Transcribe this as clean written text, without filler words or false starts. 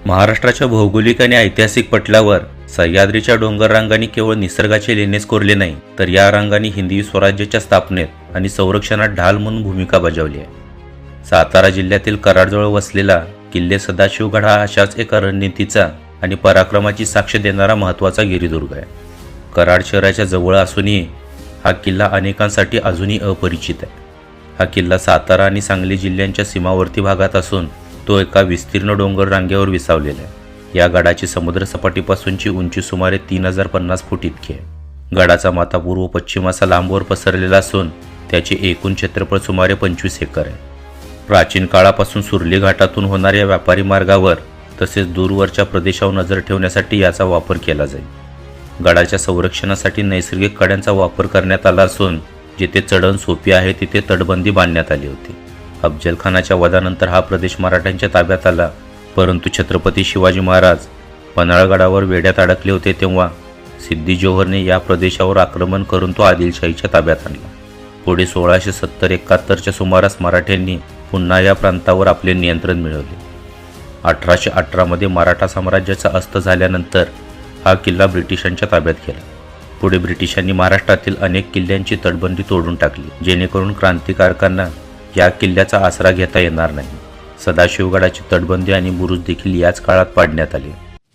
महाराष्ट्राच्या भौगोलिक आणि ऐतिहासिक पटलावर सह्याद्रीच्या डोंगर रांगांनी केवळ निसर्गाचे लेणेच कोरले नाही, तर या रांगांनी हिंदवी स्वराज्याच्या स्थापनेत आणि संरक्षणात ढाल म्हणून भूमिका बजावली आहे. सातारा जिल्ह्यातील कराडजवळ वसलेला किल्ले सदाशिवगड हा अशाच एका रणनीतीचा आणि पराक्रमाची साक्ष देणारा महत्त्वाचा गिरिदुर्ग आहे. कराड शहराच्या जवळ असूनही हा किल्ला अनेकांसाठी अजूनही अपरिचित आहे. हा किल्ला सातारा आणि सांगली जिल्ह्यांच्या सीमावर्ती भागात असून तो एका विस्तीर्ण डोंगर रांगेवर विसावलेला आहे. या गडाची समुद्रसपाटीपासूनची उंची सुमारे 3050 फूट इतकी आहे. गडाचा माथा पूर्व पश्चिम असा लांबवर पसरलेला असून त्याचे एकूण क्षेत्रफळ सुमारे 25 एकर आहे. प्राचीन काळापासून सुरली घाटातून होणाऱ्या व्यापारी मार्गावर तसेच दूरवरच्या प्रदेशावर नजर ठेवण्यासाठी याचा वापर केला जाईल. गडाच्या संरक्षणासाठी नैसर्गिक कड्यांचा वापर करण्यात आला असून जिथे चढण सोपी आहे तिथे तटबंदी बांधण्यात आली होती. अफजलखानाच्या वधानंतर हा प्रदेश मराठ्यांच्या ताब्यात आला, परंतु छत्रपती शिवाजी महाराज पन्हाळगडावर वेढ्यात अडकले होते तेव्हा सिद्दी जोहरने या प्रदेशावर आक्रमण करून तो आदिलशाहीच्या ताब्यात आणला. पुढे 1670-71च्या सुमारास मराठ्यांनी पुन्हा या प्रांतावर आपले नियंत्रण मिळवले. 1818मध्ये मराठा साम्राज्याचा अस्त झाल्यानंतर हा किल्ला ब्रिटिशांच्या ताब्यात गेला. पुढे ब्रिटिशांनी महाराष्ट्रातील अनेक किल्ल्यांची तटबंदी तोडून टाकली, जेणेकरून क्रांतिकारकांना या किल्ल्याचा आसरा घेता येणार नाही. सदाशिवगडाची तटबंदी आणि बुरुज देखील याच काळात पाडण्यात आले.